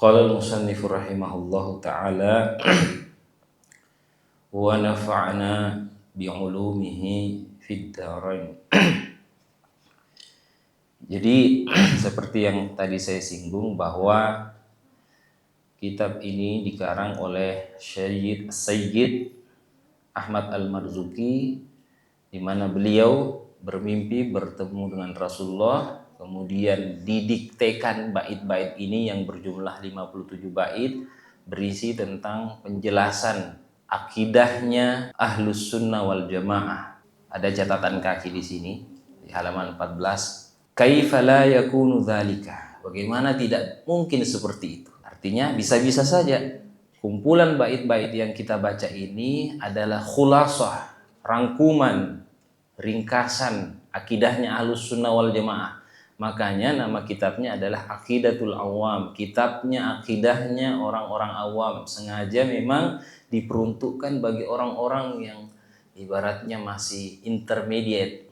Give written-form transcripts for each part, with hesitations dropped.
Qala al-musannif rahimahullahu ta'ala wa nafa'na bi'ulumihi fid dharain. Jadi seperti yang tadi saya singgung bahwa kitab ini dikarang oleh Sayyid Ahmad Al-Marzuki, di mana beliau bermimpi bertemu dengan Rasulullah, kemudian didiktekan bait-bait ini yang berjumlah 57 bait berisi tentang penjelasan akidahnya Ahlus Sunnah wal Jamaah. Ada catatan kaki di sini di halaman 14. Kaifa la yakunu dzalika? Bagaimana tidak mungkin seperti itu? Artinya bisa-bisa saja kumpulan bait-bait yang kita baca ini adalah khulasah, rangkuman, ringkasan akidahnya Ahlus Sunnah wal Jamaah. Makanya nama kitabnya adalah Aqidatul Awam, kitabnya akidahnya orang-orang awam. Sengaja memang diperuntukkan bagi orang-orang yang ibaratnya masih intermediate,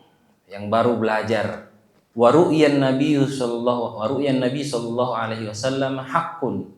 yang baru belajar. Waru'yan Nabi sallallahu alaihi wasallam haqqun.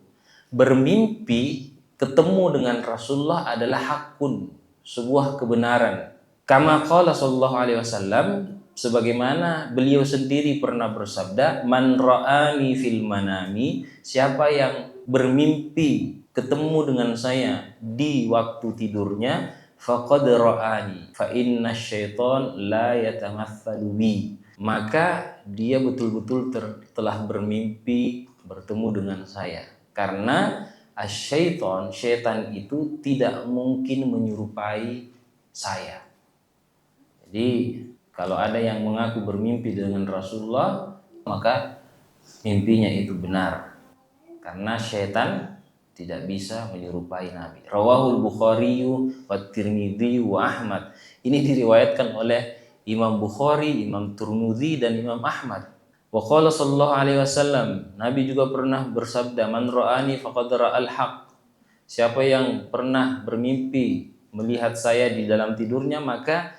Bermimpi ketemu dengan Rasulullah adalah hakun, sebuah kebenaran. Kama qala sallallahu alaihi wasallam, sebagaimana beliau sendiri pernah bersabda, man ra'ani fil manami, siapa yang bermimpi ketemu dengan saya di waktu tidurnya, faqad ra'ani fa inna syaitan la yatamatsalu bi, maka dia betul-betul telah bermimpi bertemu dengan saya. Karena syaitan itu tidak mungkin menyerupai saya. Jadi kalau ada yang mengaku bermimpi dengan Rasulullah, maka mimpinya itu benar. Karena syaitan tidak bisa menyerupai Nabi. Rawahul Bukhari wa Tirmidzi wa Ahmad. Ini diriwayatkan oleh Imam Bukhari, Imam Tirmidzi dan Imam Ahmad. Wa qala sallallahu alaihi wasallam, Nabi juga pernah bersabda, man ra'ani faqad ra'al haq. Siapa yang pernah bermimpi melihat saya di dalam tidurnya, maka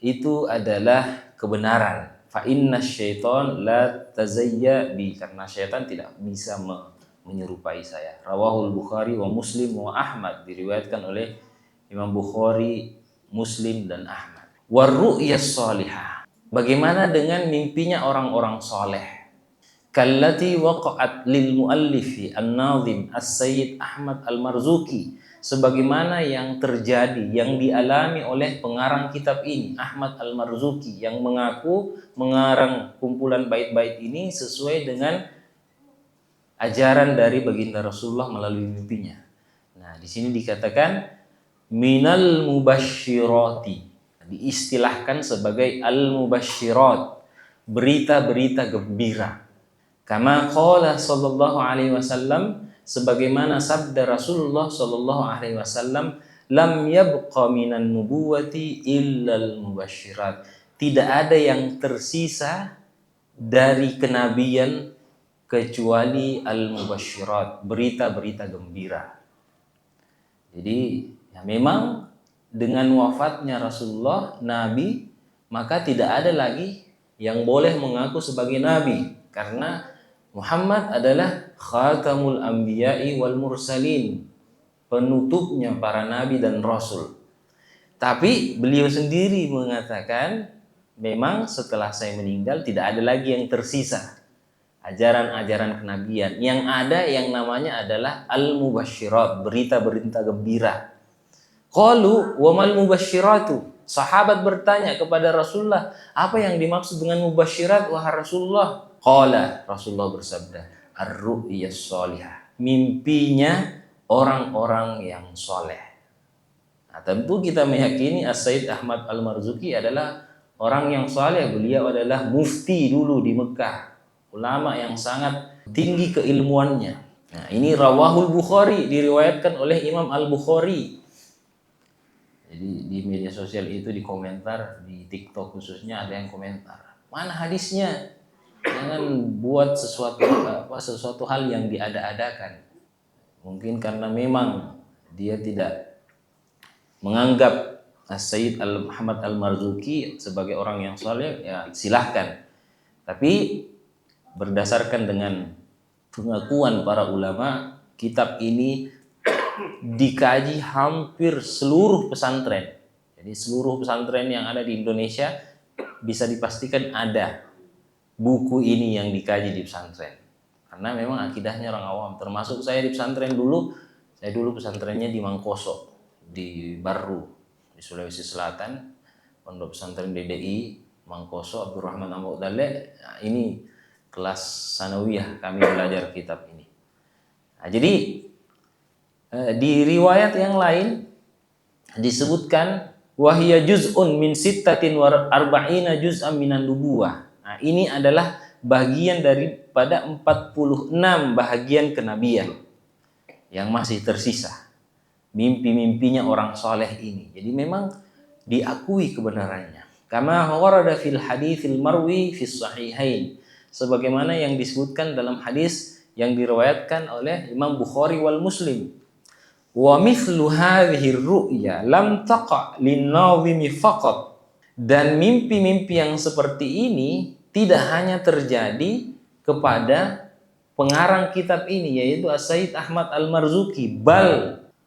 itu adalah kebenaran. Fa inna syaitan la tazayya bi, karena syaitan tidak bisa menyerupai saya. Rawahul Bukhari wa Muslim wa Ahmad, diriwayatkan oleh Imam Bukhari, Muslim dan Ahmad. Warru'yas salihah, bagaimana dengan mimpinya orang-orang soleh? Kallati waqa'at lil muallifi an-nazim as-sayyid Ahmad Al-Marzuki, sebagaimana yang terjadi, yang dialami oleh pengarang kitab ini, Ahmad Al-Marzuki, yang mengaku mengarang kumpulan bait-bait ini sesuai dengan ajaran dari baginda Rasulullah melalui mimpinya. Nah, di sini dikatakan minal mubasyirati, diistilahkan sebagai al-mubasyirat, berita-berita gembira. Kama qala sallallahu alaihi wasallam, sebagaimana sabda Rasulullah sallallahu alaihi wasallam, lam yabqa minan nubuwati illal mubasyirat. Tidak ada yang tersisa dari kenabian kecuali al-mubasyirat, berita-berita gembira. Jadi ya memang dengan wafatnya Rasulullah, Nabi, maka tidak ada lagi yang boleh mengaku sebagai Nabi. Karena Muhammad adalah khatamul anbiya'i wal mursalin, penutupnya para Nabi dan Rasul. Tapi beliau sendiri mengatakan, memang setelah saya meninggal tidak ada lagi yang tersisa ajaran-ajaran kenabian. Yang ada yang namanya adalah al-mubasyirat, berita-berita gembira. Qalu wa mal mubasyiratu. Sahabat bertanya kepada Rasulullah, apa yang dimaksud dengan mubasyirat wahai Rasulullah? Qala, Rasulullah bersabda, ar-ru'yas shalihah, mimpinya orang-orang yang soleh. Nah, tentu kita meyakini As-Sayyid Ahmad Al-Marzuki adalah orang yang soleh. Beliau adalah mufti dulu di Mekah, ulama yang sangat tinggi keilmuannya. Nah, ini rawahul Bukhari, diriwayatkan oleh Imam Al-Bukhari. Jadi di media sosial itu, di komentar, di TikTok khususnya, ada yang komentar, mana hadisnya? Jangan buat sesuatu hal yang diada-adakan. Mungkin karena memang dia tidak menganggap Sayyid Muhammad Al-Marzuki sebagai orang yang saleh, ya silahkan. Tapi berdasarkan dengan pengakuan para ulama, kitab ini dikaji hampir seluruh pesantren. Jadi seluruh pesantren yang ada di Indonesia bisa dipastikan ada buku ini yang dikaji di pesantren. Karena memang akidahnya orang awam. Termasuk saya di pesantren dulu. Saya dulu pesantrennya di Mangkoso, di Barru, di Sulawesi Selatan. Pondok pesantren DDI Mangkoso Abdurrahman Amudale. Nah, ini kelas sanawiyah kami belajar kitab ini. Nah, jadi di riwayat yang lain disebutkan wahia juz'un min sittatin wa arba'ina juz'an minan nubuwah. Nah, ini adalah bagian daripada 46 bahagian kenabian yang masih tersisa. Mimpi-mimpinya orang soleh ini. Jadi memang diakui kebenarannya. Kama warada fil haditsil marwi fis sahihain. Sebagaimana yang disebutkan dalam hadis yang diriwayatkan oleh Imam Bukhari wal Muslim. Wa mithlu hadhihi ru'ya lam taqa lin-nadhimi faqat. Dan mimpi-mimpi yang seperti ini tidak hanya terjadi kepada pengarang kitab ini, yaitu As-Sayyid Ahmad Al-Marzuki,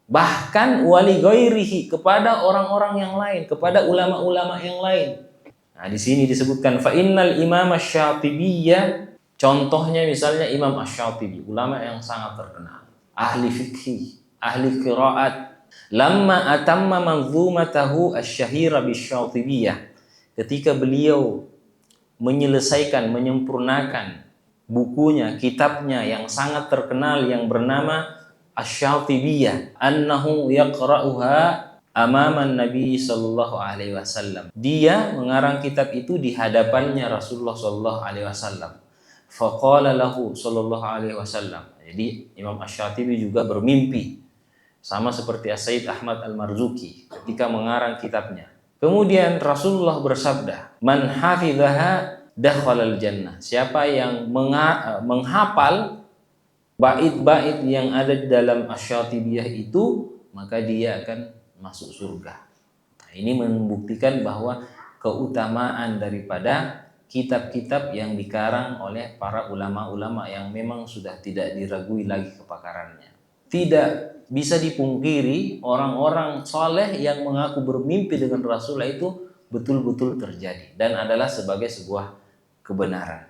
bahkan wali ghairihi, kepada orang-orang yang lain, kepada ulama-ulama yang lain. Nah, di sini disebutkan fa innal Imam Asy-Syatibiyya, contohnya misalnya Imam Asy-Syatibi, ulama yang sangat terkenal, ahli fikih, ahli qiraat, lamma atamma manzumatahu asy-syahira bisyatibiyah, ketika beliau menyelesaikan, menyempurnakan bukunya, kitabnya yang sangat terkenal yang bernama Asy-Syatibiyah, annahu yaqra'uha amaman Nabi sallallahu alaihi wasallam. Dia mengarang kitab itu di hadapannya Rasulullah sallallahu alaihi wasallam. Faqala lahu sallallahu alaihi wasallam. Jadi Imam Asy-Syatibi juga bermimpi sama seperti As-Sayyid Ahmad Al-Marzuki ketika mengarang kitabnya. Kemudian Rasulullah bersabda, "Man hafidhaha dakhalal jannah." Siapa yang menghafal bait-bait yang ada di dalam Asy-Syatibiyah itu, maka dia akan masuk surga. Nah, ini membuktikan bahwa keutamaan daripada kitab-kitab yang dikarang oleh para ulama-ulama yang memang sudah tidak diragui lagi kepakarannya. Tidak bisa dipungkiri orang-orang soleh yang mengaku bermimpi dengan Rasulullah itu betul-betul terjadi dan adalah sebagai sebuah kebenaran.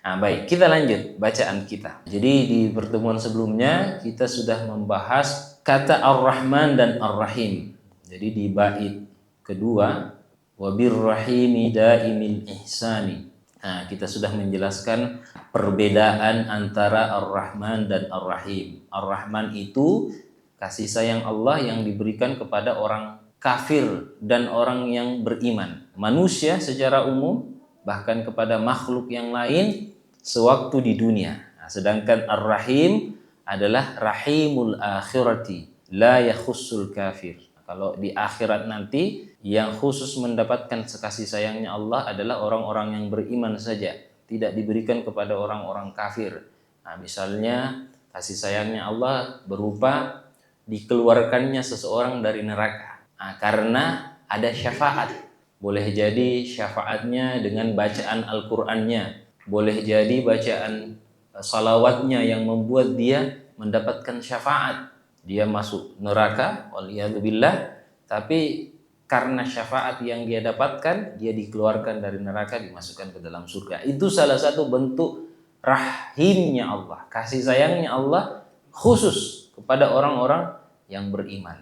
Nah, baik, kita lanjut bacaan kita. Jadi di pertemuan sebelumnya kita sudah membahas kata Ar-Rahman dan Ar-Rahim. Jadi di bait kedua, wabirrahimi daimil ihsani. Nah, kita sudah menjelaskan perbedaan antara Ar-Rahman dan Ar-Rahim. Ar-Rahman itu kasih sayang Allah yang diberikan kepada orang kafir dan orang yang beriman. Manusia secara umum, bahkan kepada makhluk yang lain sewaktu di dunia. Nah, sedangkan Ar-Rahim adalah rahimul akhirati, la yakhussul kafir. Kalau di akhirat nanti yang khusus mendapatkan kasih sayangnya Allah adalah orang-orang yang beriman saja, tidak diberikan kepada orang-orang kafir. Nah, misalnya kasih sayangnya Allah berupa dikeluarkannya seseorang dari neraka. Nah, karena ada syafaat. Boleh jadi syafaatnya dengan bacaan Al-Qur'annya, boleh jadi bacaan salawatnya yang membuat dia mendapatkan syafaat. Dia masuk neraka, waliyadzubillah, tapi karena syafaat yang dia dapatkan, dia dikeluarkan dari neraka, dimasukkan ke dalam surga. Itu salah satu bentuk rahimnya Allah, kasih sayangnya Allah khusus kepada orang-orang yang beriman.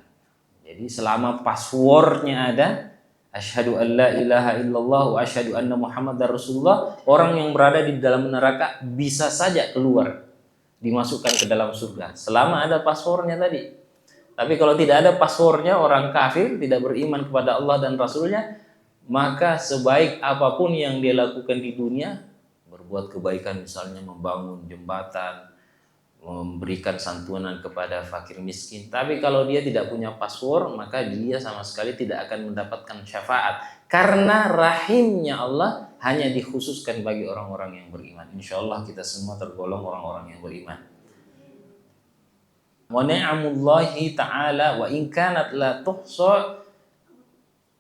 Jadi selama passwordnya ada, asyhadu an la ilaha illallah wa asyhadu anna muhammadar rasulullah, orang yang berada di dalam neraka bisa saja keluar, dimasukkan ke dalam surga selama ada passwordnya tadi. Tapi kalau tidak ada passwordnya, orang kafir tidak beriman kepada Allah dan Rasulnya, maka sebaik apapun yang dia lakukan di dunia, berbuat kebaikan misalnya membangun jembatan, memberikan santunan kepada fakir miskin, tapi kalau dia tidak punya password, maka dia sama sekali tidak akan mendapatkan syafaat, karena rahimnya Allah hanya dikhususkan bagi orang-orang yang beriman. Insya Allah kita semua tergolong orang-orang yang beriman. Wa ni'amullahi ta'ala wa in kanat la tuhsa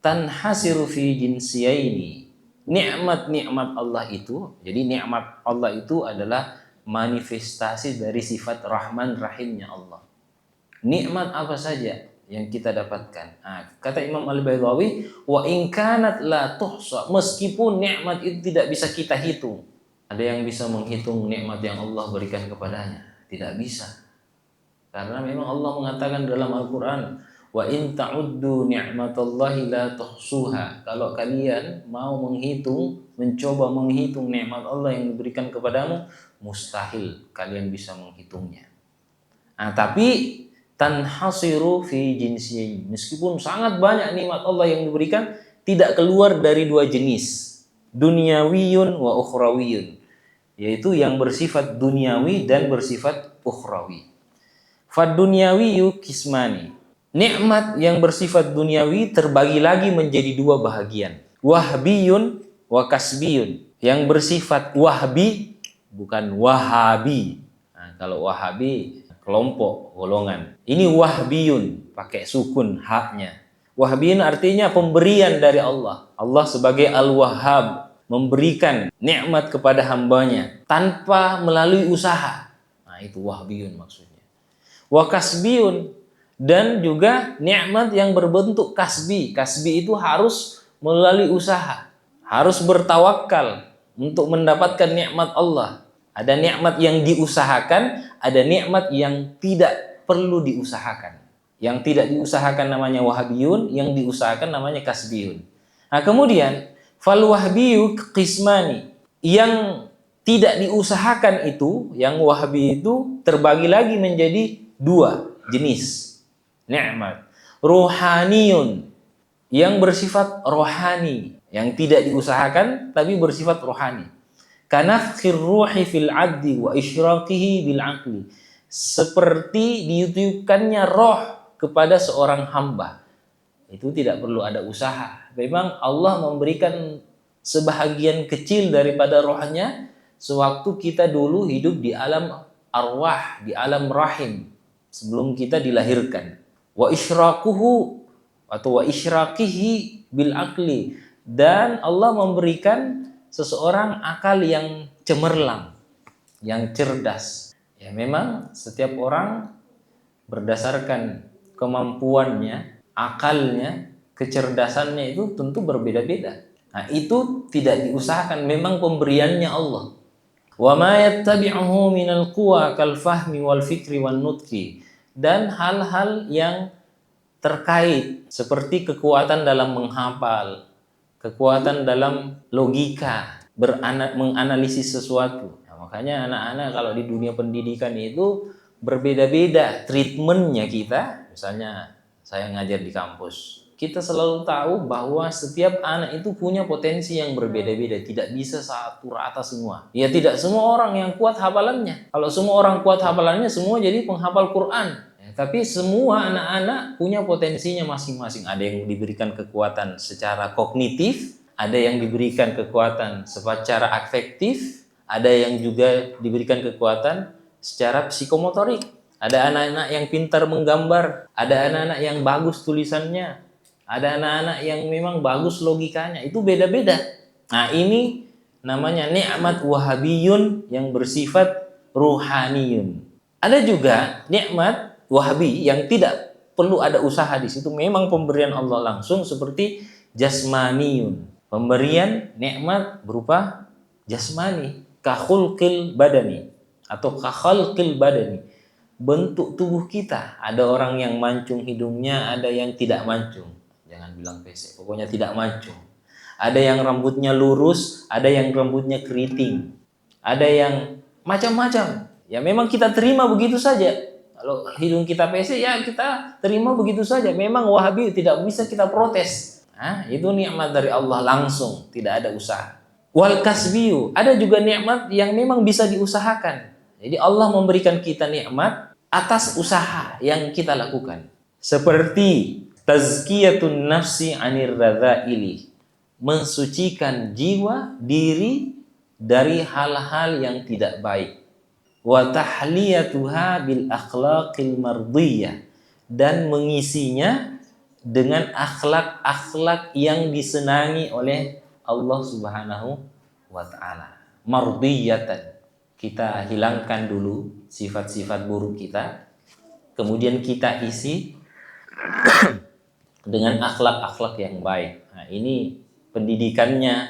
tanhasiru fi jinsiyaini. Nikmat-nikmat Allah itu, jadi nikmat Allah itu adalah manifestasi dari sifat Rahman Rahimnya Allah. Nikmat apa saja yang kita dapatkan. Nah, kata Imam Al-Baydawi, wa in kanat la tuhsa, meskipun nikmat itu tidak bisa kita hitung. Ada yang bisa menghitung nikmat yang Allah berikan kepadanya? Tidak bisa. Karena memang Allah mengatakan dalam Al-Qur'an, wa in ta'uddu ni'matallahi la tuhsuha. Kalau kalian mau mencoba menghitung nikmat Allah yang diberikan kepadamu, mustahil kalian bisa menghitungnya. Nah, tapi tanhasiru fi jinsiyin, meskipun sangat banyak nikmat Allah yang diberikan, tidak keluar dari dua jenis, dunyawiyun wa ukhrawiyun, yaitu yang bersifat duniawi dan bersifat ukhrawi. Fad dunyawiyu kismani, nikmat yang bersifat duniawi terbagi lagi menjadi dua bahagian, wahbiyun wa kasbiyun. Yang bersifat wahbi, bukan wahabi. Nah, kalau wahabi kelompok, golongan. Ini wahbiyun, pakai sukun haknya. Wahbiyun artinya pemberian dari Allah. Allah sebagai Al-Wahhab memberikan nikmat kepada hambanya tanpa melalui usaha. Nah, itu wahbiyun maksudnya. Wa kasbiyun, dan juga nikmat yang berbentuk kasbi. Kasbi itu harus melalui usaha, harus bertawakal untuk mendapatkan nikmat Allah. Ada nikmat yang diusahakan, ada nikmat yang tidak perlu diusahakan. Yang tidak diusahakan namanya wahabiyun, yang diusahakan namanya kasbiyun. Nah, kemudian fal wahbiyu qismani, yang tidak diusahakan itu, yang wahbi itu terbagi lagi menjadi dua jenis nikmat. Ruhaniyun, yang bersifat rohani, yang tidak diusahakan tapi bersifat rohani. Kanafkhir ruhi fil addi wa isyraqihi bil aqli, seperti ditiupkannya roh kepada seorang hamba. Itu tidak perlu ada usaha. Memang Allah memberikan sebahagian kecil daripada rohnya sewaktu kita dulu hidup di alam arwah, di alam rahim, sebelum kita dilahirkan. Wa isyraquhu atau wa isyraqihi bil aqli, dan Allah memberikan seseorang akal yang cemerlang, yang cerdas. Ya, memang setiap orang berdasarkan kemampuannya, akalnya, kecerdasannya itu tentu berbeda-beda. Nah, itu tidak diusahakan, memang pemberiannya Allah. Wa ma yattabi'uhu minal quwa kal fahmi wal fikri wan nutqi, dan hal-hal yang terkait seperti kekuatan dalam menghafal, kekuatan dalam logika, menganalisis sesuatu. Nah, makanya anak-anak kalau di dunia pendidikan itu berbeda-beda treatmentnya kita. Misalnya saya ngajar di kampus, kita selalu tahu bahwa setiap anak itu punya potensi yang berbeda-beda, tidak bisa satu rata semua. Ya, tidak semua orang yang kuat hafalannya. Kalau semua orang kuat hafalannya, semua jadi penghafal Quran. Tapi semua anak-anak punya potensinya masing-masing. Ada yang diberikan kekuatan secara kognitif, ada yang diberikan kekuatan secara afektif, ada yang juga diberikan kekuatan secara psikomotorik. Ada anak-anak yang pintar menggambar, ada anak-anak yang bagus tulisannya, ada anak-anak yang memang bagus logikanya. Itu beda-beda. Nah, ini namanya nikmat wahabiyun yang bersifat ruhaniyun. Ada juga nikmat wahabi yang tidak perlu ada usaha di situ, memang pemberian Allah langsung, seperti jasmaniyun, pemberian nikmat berupa jasmani, kakhulqil badani atau kakhalqil badani, bentuk tubuh kita. Ada orang yang mancung hidungnya, ada yang tidak mancung. Jangan bilang pesek, pokoknya tidak mancung. Ada yang rambutnya lurus, ada yang rambutnya keriting, ada yang macam-macam. Ya memang kita terima begitu saja. Kalau hidung kita pesek, ya kita terima begitu saja. Memang wahabi tidak bisa kita protes. Nah, itu nikmat dari Allah langsung, tidak ada usaha. Wal kasbiyu, ada juga nikmat yang memang bisa diusahakan. Jadi Allah memberikan kita nikmat atas usaha yang kita lakukan. Seperti tazkiyatun nafsi anir radzaili, mensucikan jiwa diri dari hal-hal yang tidak baik. Wa tahliyatuha bil akhlaqil mardiyah, dan mengisinya dengan akhlak-akhlak yang disenangi oleh Allah Subhanahu wa taala. Mardiyatan, kita hilangkan dulu sifat-sifat buruk kita, kemudian kita isi dengan akhlak-akhlak yang baik. Nah, ini pendidikannya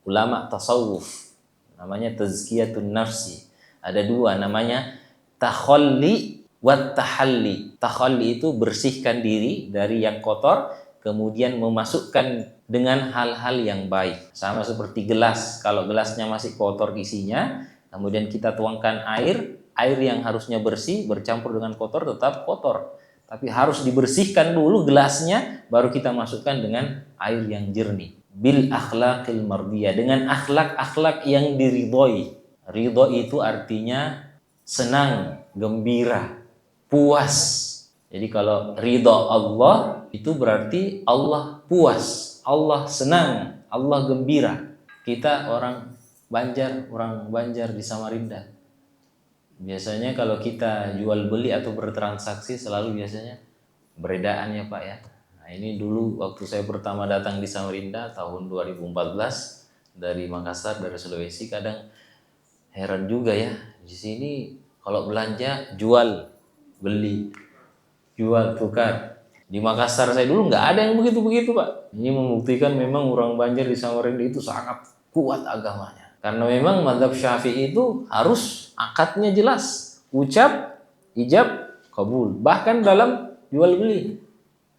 ulama tasawuf, namanya tazkiyatun nafsi. Ada dua, namanya takhalli wa tahalli. Takhalli itu bersihkan diri dari yang kotor, kemudian memasukkan dengan hal-hal yang baik. Sama seperti gelas, kalau gelasnya masih kotor isinya, kemudian kita tuangkan air yang harusnya bersih bercampur dengan kotor tetap kotor. Tapi harus dibersihkan dulu gelasnya, baru kita masukkan dengan air yang jernih. Bil akhlaqil mardiyah, dengan akhlak-akhlak yang diridhoi. Ridho itu artinya senang, gembira, puas. Jadi kalau ridho Allah itu berarti Allah puas, Allah senang, Allah gembira. Kita orang Banjar di Samarinda. Biasanya kalau kita jual beli atau bertransaksi selalu biasanya beredaan ya Pak ya. Nah, ini dulu waktu saya pertama datang di Samarinda tahun 2014 dari Makassar, dari Sulawesi, kadang heran juga ya. Di sini kalau belanja jual beli, jual tukar. Di Makassar saya dulu nggak ada yang begitu-begitu Pak. Ini membuktikan memang orang Banjar di Samarinda itu sangat kuat agamanya. Karena memang mazhab Syafi'i itu harus akadnya jelas, ucap, ijab, kabul. Bahkan dalam jual beli.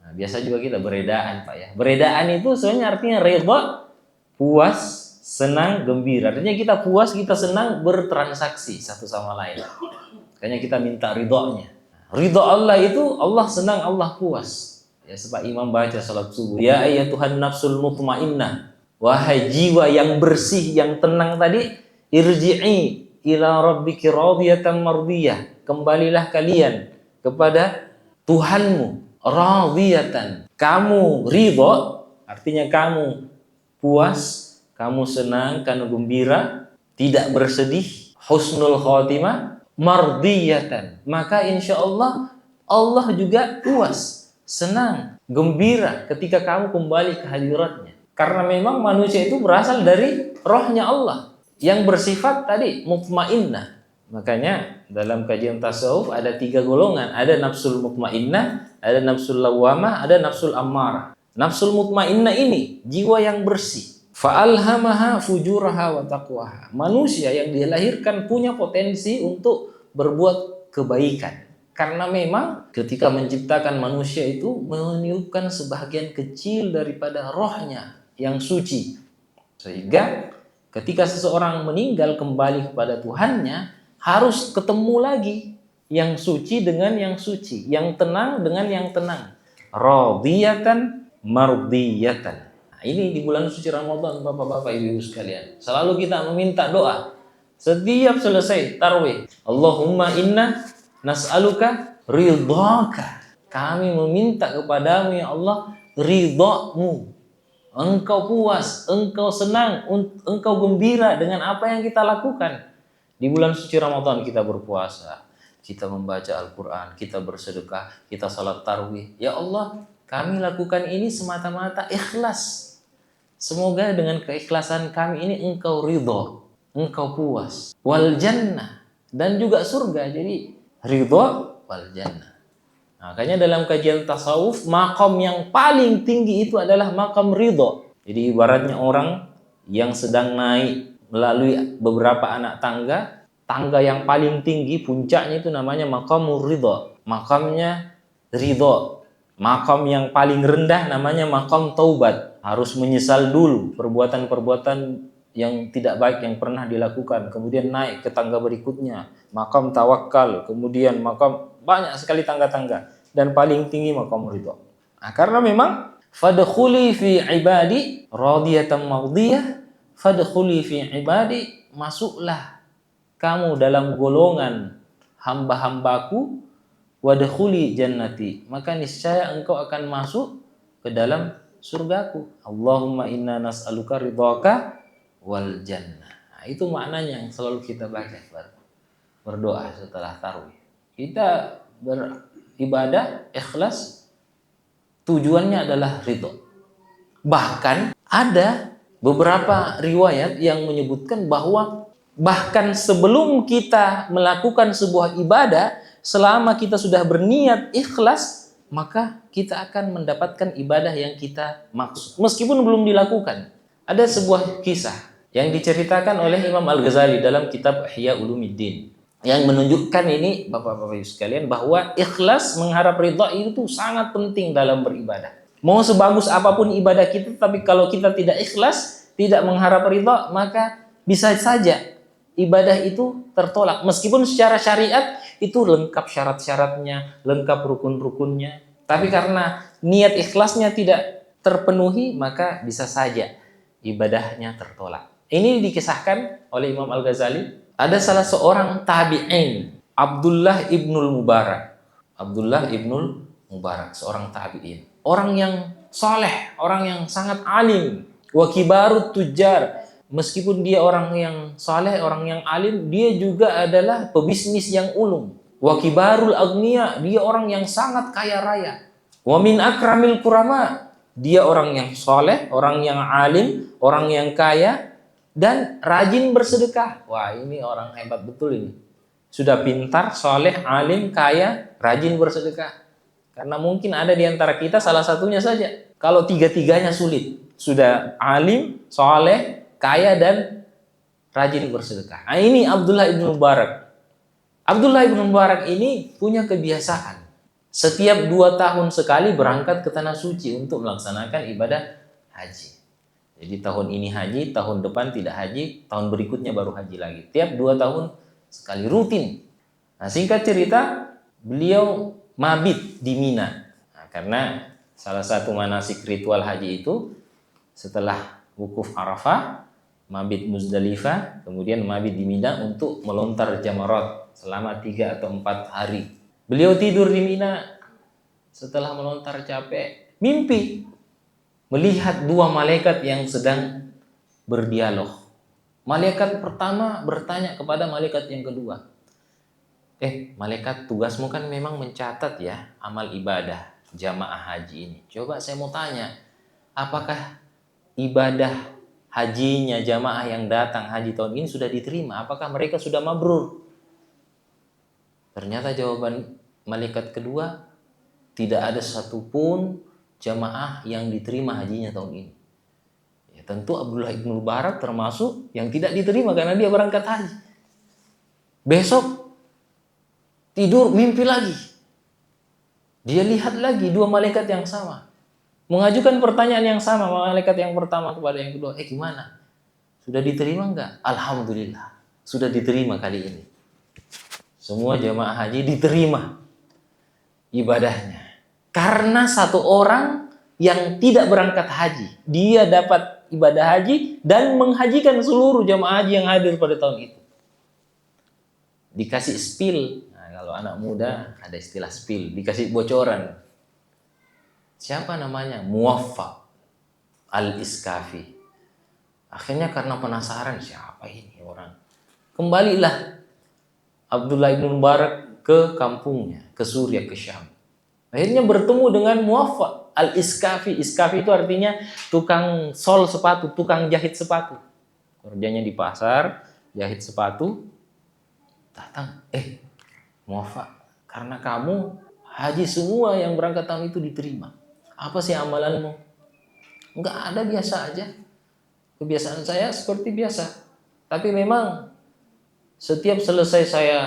Nah, biasa juga kita beredaan Pak ya. Beredaan itu sebenarnya artinya redha, puas, senang, gembira. Artinya kita puas, kita senang bertransaksi satu sama lain. Makanya kita minta ridhonya. Ridho Allah itu Allah senang, Allah puas. Ya, sebab imam baca salat subuh. Ya ayyatuhan nafsul mutmainnah. Wahai jiwa yang bersih, yang tenang tadi, irji'i ila rabbiki radiyatan mardiyah. Kembalilah kalian kepada Tuhanmu, radiyatan. Kamu ridho, artinya kamu puas, kamu senang, kamu gembira, tidak bersedih, husnul khotimah, mardiyatan. Maka insya Allah, Allah juga puas, senang, gembira ketika kamu kembali ke hadiratnya. Karena memang manusia itu berasal dari rohnya Allah yang bersifat tadi mutmainnah. Makanya dalam kajian tasawuf ada 3 golongan. Ada nafsul mutmainnah, ada nafsul lawamah, ada nafsul ammarah. Nafsul mutmainnah ini jiwa yang bersih. Fa'alhamaha fujuraha wa taqwaha. Manusia yang dilahirkan punya potensi untuk berbuat kebaikan. Karena memang ketika menciptakan manusia itu meniupkan sebagian kecil daripada rohnya yang suci. Sehingga ketika seseorang meninggal kembali kepada Tuhannya, harus ketemu lagi yang suci dengan yang suci, yang tenang dengan yang tenang. Radiyatan mardiyatan. Nah, ini di bulan suci Ramadan Bapak-bapak Ibu sekalian. Selalu kita meminta doa. Setiap selesai tarawih, Allahumma inna nas'aluka ridhaka. Kami meminta kepadamu ya Allah ridhamu. Engkau puas, engkau senang, engkau gembira dengan apa yang kita lakukan. Di bulan suci Ramadan kita berpuasa, kita membaca Al-Quran, kita bersedekah, kita salat tarawih. Ya Allah, kami lakukan ini semata-mata ikhlas. Semoga dengan keikhlasan kami ini engkau ridho, engkau puas. Wal jannah, dan juga surga. Jadi ridho wal jannah. Makanya dalam kajian tasawuf, maqam yang paling tinggi itu adalah maqam ridho. Jadi ibaratnya orang yang sedang naik melalui beberapa anak tangga, tangga yang paling tinggi puncaknya itu namanya maqamur ridho. Maqamnya ridho. Maqam yang paling rendah namanya maqam taubat. Harus menyesal dulu perbuatan-perbuatan yang tidak baik yang pernah dilakukan. Kemudian naik ke tangga berikutnya, maqam tawakal. Kemudian maqam, banyak sekali tangga-tangga. Dan paling tinggi maqam ridho. Nah, karena memang fadkhuli fi ibadi radiyatan mardiyah, fadkhuli fi ibadi, masuklah kamu dalam golongan hamba-hambaku, wadkhuli jannati, maka niscaya engkau akan masuk ke dalam surgaku. Allahumma inna nas'aluka ridhaka wal jannah. Nah, itu maknanya yang selalu kita baca berdoa setelah tarawih. Kita beribadah ikhlas, tujuannya adalah ridho. Bahkan ada beberapa riwayat yang menyebutkan bahwa Bahkan sebelum kita melakukan sebuah ibadah, selama kita sudah berniat ikhlas, maka kita akan mendapatkan ibadah yang kita maksud. Meskipun belum dilakukan. Ada sebuah kisah yang diceritakan oleh Imam Al-Ghazali dalam kitab Ihya Ulumuddin, yang menunjukkan ini, Bapak-Bapak Ibu sekalian, bahwa ikhlas mengharap ridha itu sangat penting dalam beribadah. Mau sebagus apapun ibadah kita, tapi kalau kita tidak ikhlas, tidak mengharap ridha, maka bisa saja ibadah itu tertolak. Meskipun secara syariat itu lengkap syarat-syaratnya, lengkap rukun-rukunnya. Tapi karena niat ikhlasnya tidak terpenuhi, maka bisa saja ibadahnya tertolak. Ini dikisahkan oleh Imam Al-Ghazali. Ada salah seorang tabi'in, Abdullah ibnul Mubarak. Abdullah ibnul Mubarak, seorang tabi'in. Orang yang soleh, orang yang sangat alim. Wa kibarut tujjar. Meskipun dia orang yang saleh, orang yang alim, dia juga adalah pebisnis yang ulung. Wa kibarul agniya, dia orang yang sangat kaya raya. Wa min akramil kurama, dia orang yang saleh, orang yang alim, orang yang kaya, dan rajin bersedekah. Wah, ini orang hebat betul ini. Sudah pintar, saleh, alim, kaya, rajin bersedekah. Karena mungkin ada di antara kita salah satunya saja. Kalau tiga-tiganya sulit. Sudah alim, saleh, kaya, dan rajin bersedekah. Nah, ini Abdullah ibn Mubarak. Abdullah ibn Mubarak ini punya kebiasaan. Setiap 2 tahun sekali berangkat ke Tanah Suci untuk melaksanakan ibadah haji. Jadi tahun ini haji, tahun depan tidak haji, tahun berikutnya baru haji lagi. Tiap 2 tahun sekali, rutin. Nah, singkat cerita, beliau mabit di Mina. Nah, karena salah satu manasik ritual haji itu setelah wukuf Arafah, mabit Muzdalifah, kemudian mabit di Mina untuk melontar jamarat selama 3 atau 4 hari. Beliau tidur di Mina, setelah melontar capek, mimpi melihat 2 malaikat yang sedang berdialog. Malaikat pertama bertanya kepada malaikat yang kedua, malaikat, tugasmu kan memang mencatat ya amal ibadah jamaah haji ini. Coba saya mau tanya, apakah ibadah hajinya jamaah yang datang haji tahun ini sudah diterima? Apakah mereka sudah mabrur? Ternyata jawaban malaikat kedua, tidak ada satupun jamaah yang diterima hajinya tahun ini. Ya, tentu Abdullah ibn Mubarak termasuk yang tidak diterima karena dia berangkat haji. Besok tidur mimpi lagi. Dia lihat lagi 2 malaikat yang sama. Mengajukan pertanyaan yang sama, malaikat yang pertama kepada yang kedua, gimana? Sudah diterima enggak? Alhamdulillah, sudah diterima kali ini. Semua jamaah haji diterima ibadahnya. Karena satu orang yang tidak berangkat haji, dia dapat ibadah haji dan menghajikan seluruh jamaah haji yang hadir pada tahun itu. Dikasih spill. Nah, kalau anak muda ada istilah spill, dikasih bocoran. Siapa namanya? Muwaffaq Al-Iskafi. Akhirnya karena penasaran, siapa ini orang? Kembalilah Abdullah ibn Mubarak ke kampungnya, ke Suriah, ke Syam. Akhirnya bertemu dengan Muwaffaq Al-Iskafi. Iskafi itu artinya tukang sol sepatu, tukang jahit sepatu. Kerjanya di pasar, jahit sepatu. Datang, Muwaffaq, karena kamu haji semua yang berangkat tahun itu diterima. Apa sih amalanmu? Enggak ada, biasa aja. Kebiasaan saya seperti biasa. Tapi memang setiap selesai saya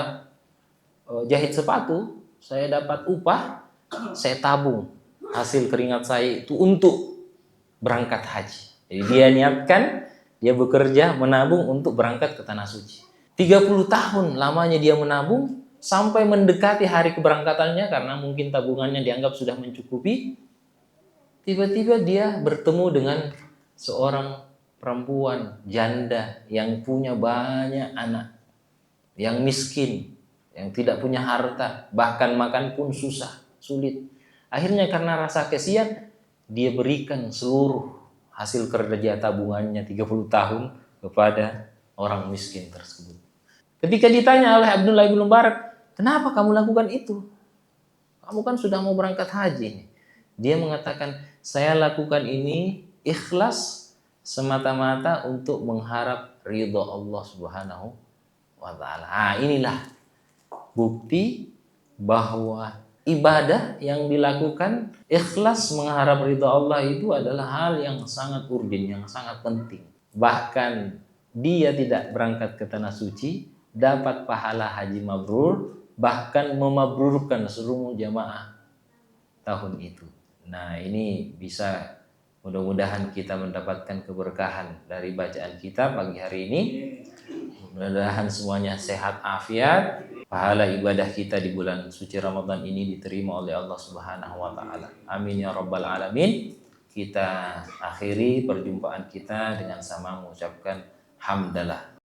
jahit sepatu, saya dapat upah, saya tabung hasil keringat saya itu untuk berangkat haji. Jadi dia niatkan, dia bekerja menabung untuk berangkat ke Tanah Suci. 30 tahun lamanya dia menabung sampai mendekati hari keberangkatannya karena mungkin tabungannya dianggap sudah mencukupi. Tiba-tiba dia bertemu dengan seorang perempuan janda yang punya banyak anak, yang miskin, yang tidak punya harta, bahkan makan pun susah, sulit. Akhirnya karena rasa kasihan, dia berikan seluruh hasil kerja tabungannya 30 tahun kepada orang miskin tersebut. Ketika ditanya oleh Abdullah bin Mubarak, kenapa kamu lakukan itu? Kamu kan sudah mau berangkat haji. Dia mengatakan, saya lakukan ini ikhlas semata-mata untuk mengharap ridho Allah Subhanahu wa taala. Nah, inilah bukti bahwa ibadah yang dilakukan ikhlas mengharap ridho Allah itu adalah hal yang sangat urgen, yang sangat penting. Bahkan dia tidak berangkat ke tanah suci, dapat pahala haji mabrur, bahkan memabrurkan seluruh jamaah tahun itu. Nah, ini bisa mudah-mudahan kita mendapatkan keberkahan dari bacaan kita pagi hari ini. Mudah-mudahan semuanya sehat afiat. Pahala ibadah kita di bulan suci Ramadan ini diterima oleh Allah Subhanahu wa taala. Amin ya rabbal alamin. Kita akhiri perjumpaan kita dengan sama mengucapkan hamdalah.